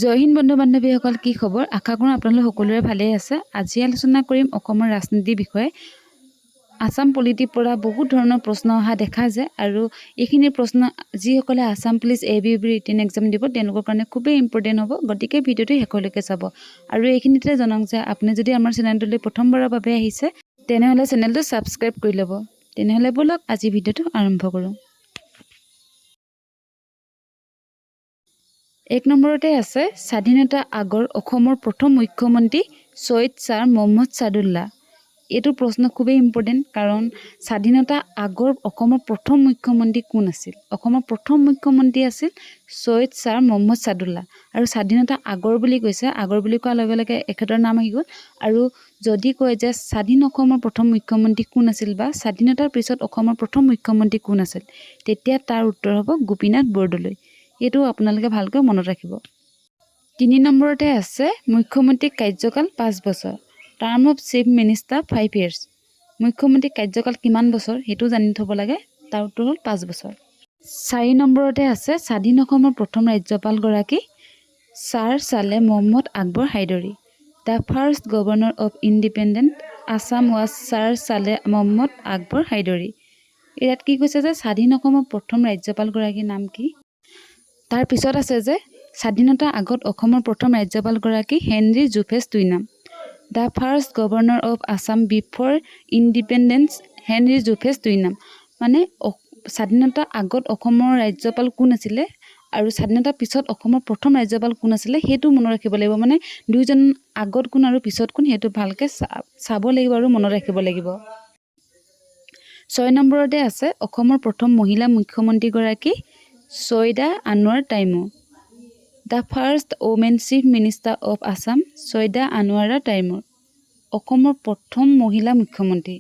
জয় হিন্দ বন্ধু বান্ধৱীসকল, কি খবৰ? আশা কৰোঁ আপোনালোক সকলোৰে ভালেই আছে। আজি আলোচনা কৰিম অসমৰ ৰাজনীতিৰ বিষয়ে। আসাম পলিটিৰ পৰা বহুত ধৰণৰ প্ৰশ্ন অহা দেখা যায় আৰু এইখিনি প্ৰশ্ন যিসকলে Assam police ABB written exam দিব তেওঁলোকৰ কাৰণে খুবেই ইম্পৰ্টেণ্ট হ'ব। গতিকে ভিডিঅ'টো শেষলৈকে চাব। আৰু এইখিনিতে জনাওক যে আপুনি যদি আমাৰ চেনেলটোলৈ প্ৰথমবাৰৰ বাবে আহিছে তেনেহ'লে চেনেলটো ছাবস্ক্ৰাইব কৰি ল'ব। তেনেহ'লে বলক আজি ভিডিঅ'টো আৰম্ভ কৰোঁ। 1 নম্বৰতে আছে স্বাধীনতা আগৰ অসমৰ প্ৰথম মুখ্যমন্ত্ৰী ছৈয়দ ছাৰ মহম্মদ ছাদুল্লাহ। এইটো প্ৰশ্ন খুবেই ইম্পৰ্টেণ্ট কাৰণ স্বাধীনতা আগৰ অসমৰ প্ৰথম মুখ্যমন্ত্ৰী কোন আছিল? অসমৰ প্ৰথম মুখ্যমন্ত্ৰী আছিল ছৈয়দ ছাৰ মহম্মদ ছাদুল্লাহ। আৰু স্বাধীনতা আগৰ বুলি কৈছে, আগৰ বুলি কোৱাৰ লগে লগে এখেতৰ নাম আহি গ'ল। আৰু যদি কয় যে স্বাধীন অসমৰ প্ৰথম মুখ্যমন্ত্ৰী কোন আছিল বা স্বাধীনতাৰ পিছত অসমৰ প্ৰথম মুখ্যমন্ত্ৰী কোন আছিল, তেতিয়া তাৰ উত্তৰ হ'ব গোপীনাথ বৰদলৈ। এইটো আপোনালোকে ভালকৈ মনত ৰাখিব। 3 নম্বৰতে আছে মুখ্যমন্ত্ৰীৰ কাৰ্যকাল 5 বছৰ। Term of chief minister 5 years। মুখ্যমন্ত্ৰীৰ কাৰ্যকাল কিমান বছৰ সেইটো জানি থ'ব লাগে। তাৰ উত্তৰ হ'ল 5 বছৰ। 4 নম্বৰতে আছে স্বাধীন অসমৰ প্ৰথম ৰাজ্যপালগৰাকী sir Saleh Mohammad Akbar Hydari. The first governor of independent Assam was sir Saleh Mohammad Akbar Hydari. ইয়াত কি কৈছে যে স্বাধীন অসমৰ প্ৰথম ৰাজ্যপালগৰাকীৰ নাম কি? তাৰ পিছত আছে যে স্বাধীনতাৰ আগত অসমৰ প্ৰথম ৰাজ্যপালগৰাকী Henry Joseph Twynam. The first governor of Assam before independence Henry Joseph Twynam. মানে স্বাধীনতাৰ আগত অসমৰ ৰাজ্যপাল কোন আছিলে আৰু স্বাধীনতাৰ পিছত অসমৰ প্ৰথম ৰাজ্যপাল কোন আছিলে সেইটো মনত ৰাখিব লাগিব। মানে দুইজন আগত কোন আৰু পিছত কোন সেইটো ভালকৈ চাব লাগিব আৰু মনত ৰাখিব লাগিব। 6 নম্বৰতে আছে অসমৰ প্ৰথম মহিলা মুখ্যমন্ত্ৰীগৰাকী Syeda Anowar Taimur. The first women chief minister of Assam Syeda Anowara Taimur. অসমৰ প্ৰথম মহিলা মুখ্যমন্ত্ৰী।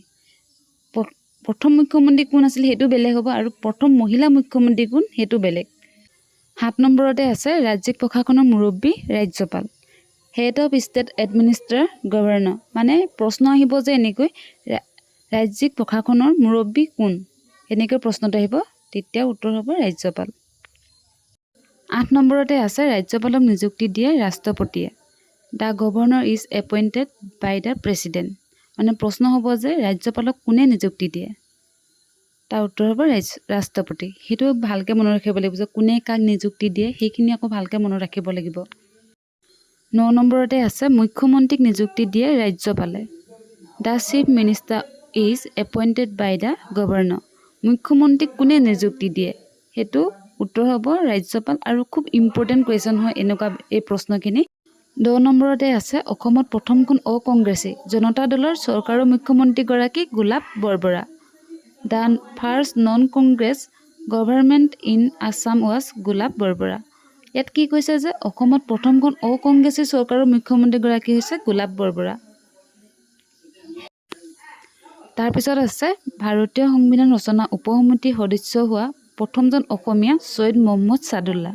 প্ৰথম মুখ্যমন্ত্ৰী কোন আছিল সেইটো বেলেগ হ'ব আৰু প্ৰথম মহিলা মুখ্যমন্ত্ৰী কোন সেইটো বেলেগ। 7 নম্বৰতে আছে ৰাজ্যিক প্ৰশাসনৰ মুৰব্বী ৰাজ্যপাল। Head of state administrator governor. মানে প্ৰশ্ন আহিব যে এনেকৈ ৰাজ্যিক প্ৰশাসনৰ মুৰব্বী কোন, এনেকৈ প্ৰশ্নটো আহিব, তেতিয়া উত্তৰ হ'ব ৰাজ্যপাল। 8 নম্বৰতে আছে ৰাজ্যপালক নিযুক্তি দিয়ে ৰাষ্ট্ৰপতিয়ে। The governor is appointed by the president. মানে প্ৰশ্ন হ'ব যে ৰাজ্যপালক কোনে নিযুক্তি দিয়ে, তাৰ উত্তৰ হ'ব ৰাষ্ট্ৰপতি। সেইটো ভালকৈ মনত ৰাখিব লাগিব যে কোনে কাক নিযুক্তি দিয়ে, সেইখিনি আকৌ ভালকৈ মনত ৰাখিব লাগিব। 9 নম্বৰতে আছে মুখ্যমন্ত্ৰীক নিযুক্তি দিয়ে ৰাজ্যপালে। The chief minister is appointed by the governor. মুখ্যমন্ত্ৰীক কোনে নিযুক্তি দিয়ে, সেইটো উত্তৰ হ'ব ৰাজ্যপাল। আৰু খুব ইম্পৰ্টেণ্ট কুৱেশ্যন হয় এনেকুৱা এই প্ৰশ্নখিনি। 10 নম্বৰতে আছে অসমত প্ৰথমখন অকংগ্ৰেছী জনতা দলৰ চৰকাৰৰ মুখ্যমন্ত্ৰীগৰাকী Golap Borbora. The first non Congress government in Assam was Golap Borbora. ইয়াত কি কৈছে যে অসমত প্ৰথমখন অকংগ্ৰেছী চৰকাৰৰ মুখ্যমন্ত্ৰীগৰাকী হৈছে গোলাপ বৰবৰা। তাৰপিছত আছে ভাৰতীয় সংবিধান ৰচনা উপসমিতিৰ সদস্য হোৱা প্ৰথমজন অসমীয়া Syed Mohammed Saadulla.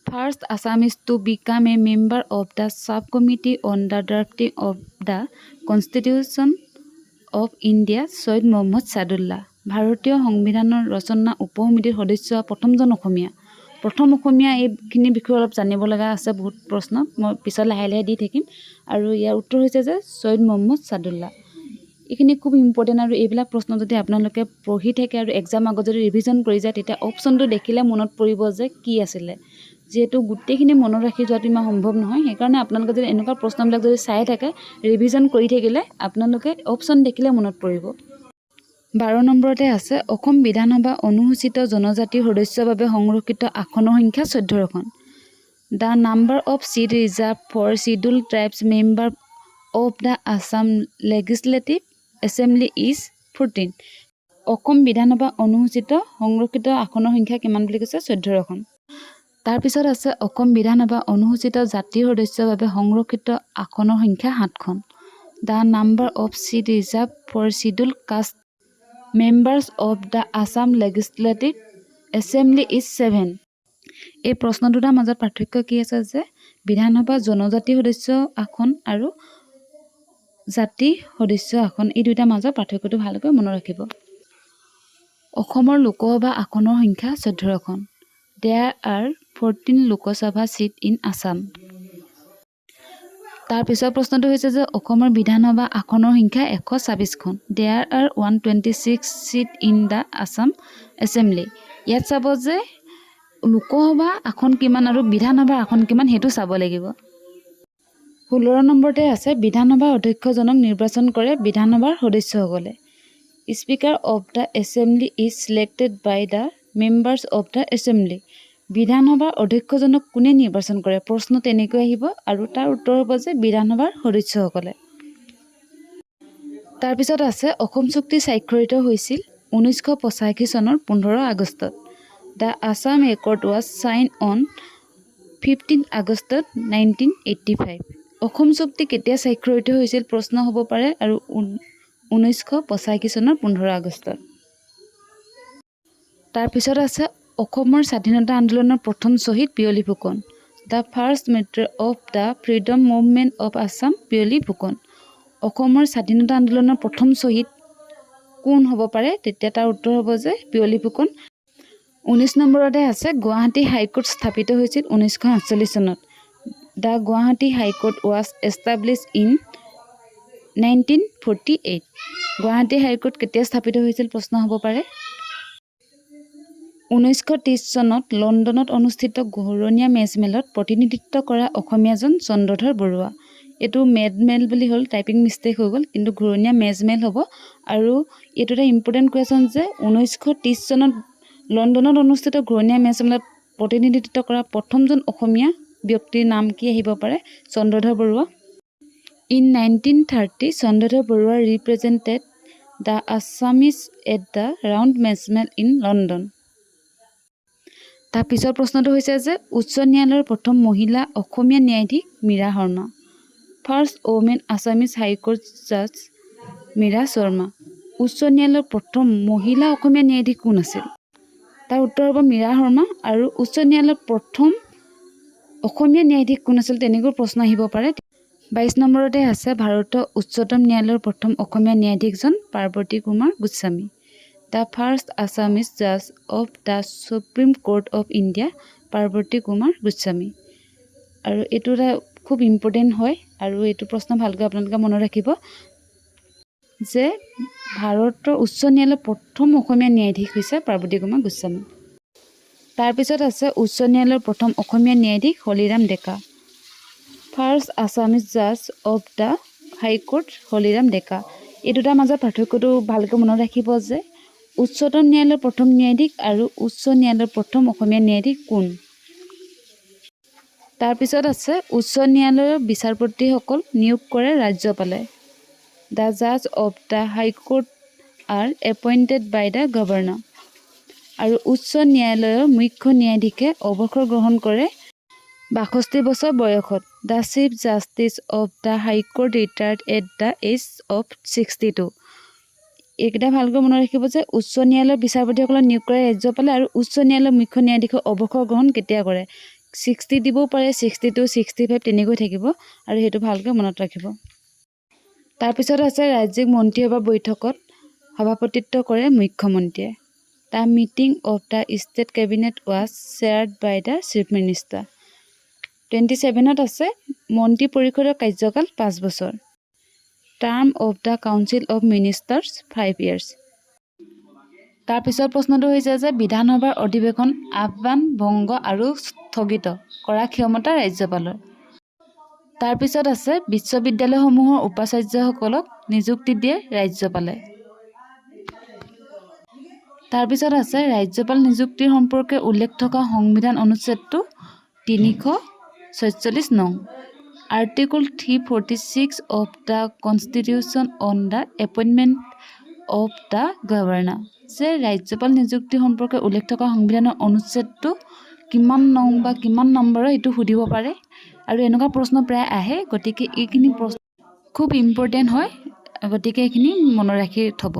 First Assamese to become a member of the sub committee on the drafting of the constitution of India Syed Mohammed Saadulla. ভাৰতীয় সংবিধানৰ ৰচনা উপসমিতিৰ সদস্য হোৱা প্ৰথমজন অসমীয়া। প্ৰথম অসমীয়া এইখিনি বিষয়ে অলপ জানিব লগা আছে, বহুত প্ৰশ্ন মই পিছত লাহে লাহে দি থাকিম। আৰু ইয়াৰ উত্তৰ হৈছে যে ছৈয়দ মহম্মদ ছাদুল্লাহ। এইখিনি খুব ইম্পৰ্টেণ্ট আৰু এইবিলাক প্ৰশ্ন যদি আপোনালোকে পঢ়ি থাকে আৰু এক্সাম আগত যদি ৰিভিজন কৰি যায় তেতিয়া অপশ্যনটো দেখিলে মনত পৰিব যে কি আছিলে। যিহেতু গোটেইখিনি মনত ৰাখি যোৱাটো ইমান সম্ভৱ নহয়, সেইকাৰণে আপোনালোকে যদি এনেকুৱা প্ৰশ্নবিলাক যদি চাই থাকে ৰিভিজন কৰি থাকিলে আপোনালোকে অপশ্যন দেখিলে মনত পৰিব। 12 নম্বৰতে আছে অসম বিধানসভা অনুসূচিত জনজাতিৰ সদস্যৰ বাবে সংৰক্ষিত আসনৰ সংখ্যা 14খন। The number of seat reserved for scheduled tribes member of the Assam legislative assembly is 14। Assam Vidhan Sabha অনুসূচিত সংৰক্ষিত আসনৰ সংখ্যা কিমান বুলি কৈছে? 14খন। তাৰপিছত আছে অসম বিধানসভা অনুসূচিত জাতিৰ সদস্যৰ বাবে সংৰক্ষিত আসনৰ সংখ্যা 7খন। The number of seat reserved for scheduled caste members of the Assam legislative assembly is 7। এই প্ৰশ্ন দুটাৰ মাজত পাৰ্থক্য কি আছে যে বিধানসভা জনজাতি সদস্য আসন আৰু জাতি সদস্য আসন, এই দুটাৰ মাজৰ পাৰ্থক্যটো ভালকৈ মনত ৰাখিব। অসমৰ লোকসভা আসনৰ সংখ্যা 14খন। There are 14 Lok Sabha seat in Assam. তাৰ পিছৰ প্ৰশ্নটো হৈছে যে অসমৰ বিধানসভা আসনৰ সংখ্যা 126খন। There are 126 seat in the Assam assembly. ইয়াত চাব যে লোকসভা আসন কিমান আৰু বিধানসভাৰ আসন কিমান সেইটো চাব লাগিব। 16 নম্বৰতে আছে বিধানসভাৰ অধ্যক্ষজনক নিৰ্বাচন কৰে বিধানসভাৰ সদস্যসকলে। Speaker of the assembly is selected by the members of the assembly. বিধানসভাৰ অধ্যক্ষজনক কোনে নিৰ্বাচন কৰে? প্ৰশ্ন তেনেকৈ আহিব আৰু তাৰ উত্তৰ হ'ব যে বিধানসভাৰ সদস্যসকলে। তাৰপিছত আছে অসম চুক্তি স্বাক্ষৰিত হৈছিল 1985 চনৰ 15 আগষ্টত। The Assam accord was sign on 15 আগষ্টত 1985। অসম চুক্তি কেতিয়া স্বাক্ষৰিত হৈছিল প্ৰশ্ন হ'ব পাৰে আৰু 1985 চনৰ 15 আগষ্টত। তাৰপিছত আছে অসমৰ স্বাধীনতা আন্দোলনৰ প্ৰথম শ্বহীদ Piyali Phukan. The first martyr of the freedom movement of Assam Piyali Phukan. অসমৰ স্বাধীনতা আন্দোলনৰ প্ৰথম শ্বহীদ কোন হ'ব পাৰে? তেতিয়া তাৰ উত্তৰ হ'ব যে পিয়লি ফুকন। 19 নম্বৰতে আছে গুৱাহাটী হাইকোৰ্ট স্থাপিত হৈছিল 1948 চনত। The Guwahati high court was establish in 1948। Guwahati high court কেতিয়া স্থাপিত হৈছিল প্ৰশ্ন হ'ব পাৰে। 1930 চনত লণ্ডনত অনুষ্ঠিত ঘূৰণীয়া মেজমেলত প্ৰতিনিধিত্ব কৰা অসমীয়াজন চন্দ্ৰধৰ বৰুৱা। এইটো মেডমেল বুলি হ'ল, টাইপিং মিষ্টেক হৈ গ'ল, কিন্তু ঘূৰণীয়া মেজমেল হ'ব। আৰু এইটো এটা ইম্পৰ্টেণ্ট কুৱেশ্যন যে 1930 চনত লণ্ডনত অনুষ্ঠিত ঘূৰণীয়া মেজমেলত প্ৰতিনিধিত্ব কৰা প্ৰথমজন অসমীয়া ব্যক্তিৰ নাম কি আহিব পাৰে? Chandradhar Barua. In 1930 Chandradhar Barua represented the Assamese at the round মেজমেল ইন লণ্ডন। তাৰ পিছৰ প্ৰশ্নটো হৈছে যে উচ্চ ন্যায়ালয়ৰ প্ৰথম মহিলা অসমীয়া ন্যায়াধীশ Meera Sharma. First women Assamese high court জাজ মীৰা শৰ্মা। উচ্চ ন্যায়ালয়ৰ প্ৰথম মহিলা অসমীয়া ন্যায়াধীশ কোন আছিল? তাৰ উত্তৰ হ'ব মীৰা শৰ্মা। আৰু উচ্চ ন্যায়ালয়ৰ প্ৰথম অসমীয়া ন্যায়াধীশ কোন আছিল তেনেকৈ প্ৰশ্ন আহিব পাৰে। 22 নম্বৰতে আছে ভাৰতৰ উচ্চতম ন্যায়ালয়ৰ প্ৰথম অসমীয়া ন্যায়াধীশজন Parbati Kumar Goswami. The first Assamese জাজ of the supreme court of India Parbati Kumar Goswami. আৰু এইটো এটা খুব ইম্পৰ্টেণ্ট হয় আৰু এইটো প্ৰশ্ন ভালকৈ আপোনালোকে মনত ৰাখিব যে ভাৰতৰ উচ্চ ন্যায়ালয়ৰ প্ৰথম অসমীয়া ন্যায়াধীশ হৈছে পাৰ্বতী কুমাৰ গোস্বামী। তাৰপিছত আছে উচ্চ ন্যায়ালয়ৰ প্ৰথম অসমীয়া ন্যায়াধীশ হলিৰাম ডেকা। ফাৰ্ষ্ট আছামিজ জাজ অফ দ্য হাইকোৰ্ট হলিৰাম ডেকা। এই দুটাৰ মাজত পাৰ্থক্যটো ভালকৈ মনত ৰাখিব যে উচ্চতম ন্যায়ালয়ৰ প্ৰথম ন্যায়াধীশ আৰু উচ্চ ন্যায়ালয়ৰ প্ৰথম অসমীয়া ন্যায়াধীশ কোন। তাৰপিছত আছে উচ্চ ন্যায়ালয়ৰ বিচাৰপতিসকল নিয়োগ কৰে ৰাজ্যপালে। দ্য জাজ of the high court are appointed by the governor. আৰু উচ্চ ন্যায়ালয়ৰ মুখ্য ন্যায়াধীশে অৱসৰ গ্ৰহণ কৰে 62 বছৰ বয়সত। The chief justice of the high court retired at the age of 62। এইকেইটা ভালকৈ মনত ৰাখিব যে উচ্চ ন্যায়ালয়ৰ বিচাৰপতিসকলক নিয়োগ কৰে ৰাজ্যপালে আৰু উচ্চ ন্যায়ালয়ৰ মুখ্য ন্যায়াধীশে অৱসৰ গ্ৰহণ কেতিয়া কৰে? 60 দিবও পাৰে, 62, 65 তেনেকৈ থাকিব আৰু সেইটো ভালকৈ মনত ৰাখিব। তাৰপিছত আছে ৰাজ্যিক মন্ত্ৰীসভা বৈঠকত সভাপতিত্ব কৰে মুখ্যমন্ত্ৰীয়ে। The meeting of the state cabinet was chaired by the chief minister. 27ত আছে মন্ত্ৰী পৰিষদৰ কাৰ্যকাল 5 বছৰ। Term of the council of ministers 5 years। তাৰপিছৰ প্ৰশ্নটো হৈছে যে বিধানসভাৰ অধিৱেশন আহ্বান, ভংগ আৰু স্থগিত কৰা ক্ষমতা ৰাজ্যপালৰ। তাৰপিছত আছে বিশ্ববিদ্যালয়সমূহৰ উপাচাৰ্যসকলক নিযুক্তি দিয়ে ৰাজ্যপালে। তাৰপিছত আছে ৰাজ্যপাল নিযুক্তিৰ সম্পৰ্কে উল্লেখ থকা সংবিধান অনুচ্ছেদটো 346 নং। Article 346 of the constitution on the appointment of the governor. যে ৰাজ্যপাল নিযুক্তি সম্পৰ্কে উল্লেখ থকা সংবিধানৰ অনুচ্ছেদটো কিমান নং বা কিমান নম্বৰৰ সেইটো সুধিব পাৰে আৰু এনেকুৱা প্ৰশ্ন প্ৰায় আহে। গতিকে এইখিনি প্ৰশ্ন খুব ইম্পৰ্টেণ্ট হয়, গতিকে এইখিনি মনত ৰাখি থ'ব।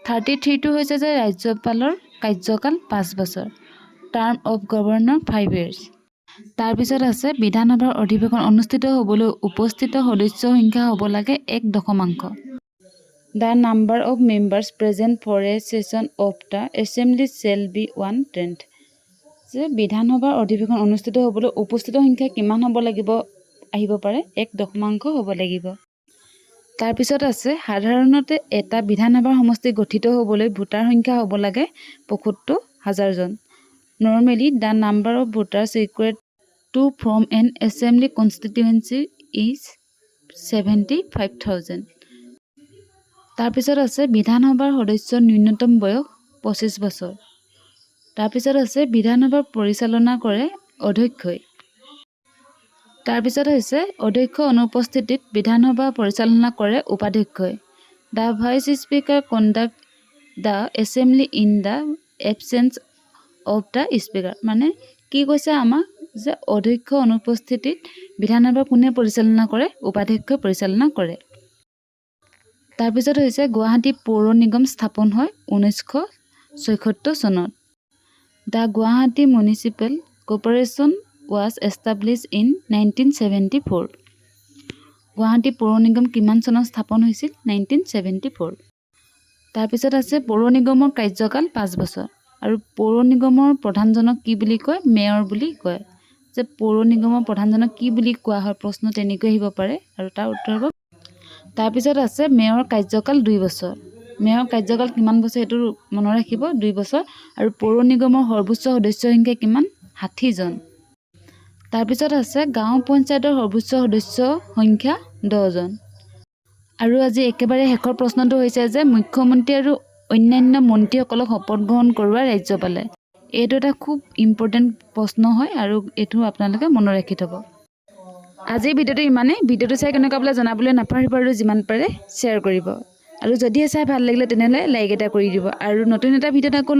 33টো হৈছে যে ৰাজ্যপালৰ কাৰ্যকাল 5 বছৰ। Term of governor 5 years। তাৰপিছত আছে বিধানসভাৰ অধিৱেশন অনুষ্ঠিত হ'বলৈ উপস্থিত সদস্যৰ সংখ্যা হ'ব লাগে 1.। The number of members present for a session of the assembly shall be 1/10। যে বিধানসভাৰ অধিৱেশন অনুষ্ঠিত হ'বলৈ উপস্থিত সংখ্যা কিমান হ'ব লাগিব আহিব পাৰে 1.0 হ'ব লাগিব। তাৰপিছত আছে সাধাৰণতে এটা বিধানসভাৰ সমষ্টি গঠিত হ'বলৈ ভোটাৰ সংখ্যা হ'ব লাগে ৭৫,০০০ জন। Normally, the number of voters required to form an assembly constituency is 75,000. তাৰপিছত আছে বিধানসভাৰ সদস্যৰ ন্যূনতম বয়স 25 বছৰ। তাৰপিছত আছে বিধানসভা পৰিচালনা কৰে অধ্যক্ষই। তাৰপিছত হৈছে অধ্যক্ষ অনুপস্থিতিত বিধানসভা পৰিচালনা কৰে উপাধ্যক্ষই। The vice speaker conduct the assembly in the absence of the speaker. মানে কি কৈছে আমাক যে অধ্যক্ষ অনুপস্থিতিত বিধানসভা কোনে পৰিচালনা কৰে উপাধ্যক্ষই পৰিচালনা কৰে। তাৰপিছত হৈছে গুৱাহাটী পৌৰ নিগম স্থাপন হয় 1976 চনত। The Guwahati Municipal Corporation was established in 1974. Guwahati পৌৰ নিগম কিমান চনত স্থাপন হৈছিল 1974। তাৰপিছত আছে পৌৰ নিগমৰ কাৰ্যকাল 5 বছৰ আৰু পৌৰ নিগমৰ প্ৰধানজনক কি বুলি কয় মেয়ৰ বুলি কয়। যে পৌৰ নিগমৰ প্ৰধানজনক কি বুলি কোৱা হয় প্ৰশ্ন তেনেকৈ আহিব পাৰে আৰু তাৰ উত্তৰ হ'ব। তাৰপিছত আছে মেয়ৰ কাৰ্যকাল 2 বছৰ। মেয়ৰ কাৰ্যকাল কিমান বছৰ সেইটো মনত ৰাখিব 2 বছৰ আৰু পৌৰ নিগমৰ সৰ্বোচ্চ সদস্য সংখ্যা কিমান 60 জন। তাৰপিছত আছে গাঁও পঞ্চায়তৰ সৰ্বোচ্চ সদস্য সংখ্যা 10 জন। আৰু আজি একেবাৰে শেষৰ প্ৰশ্নটো হৈছে যে মুখ্যমন্ত্ৰী আৰু অন্যান্য মন্ত্ৰীসকলক শপত গ্ৰহণ কৰোৱা ৰাজ্যপালে। এইটো এটা খুব ইম্পৰ্টেণ্ট প্ৰশ্ন হয় আৰু এইটো আপোনালোকে মনত ৰাখি থ'ব। আজিৰ ভিডিঅ'টো ইমানেই। ভিডিঅ'টো চাই কেনেকুৱা বোলে জনাবলৈ নাপাহৰিব আৰু যিমান পাৰে শ্বেয়াৰ কৰিব আৰু যদিহে চাই ভাল লাগিলে তেনেহ'লে লাইক এটা কৰি দিব আৰু নতুন এটা ভিডিঅ'ত আকৌ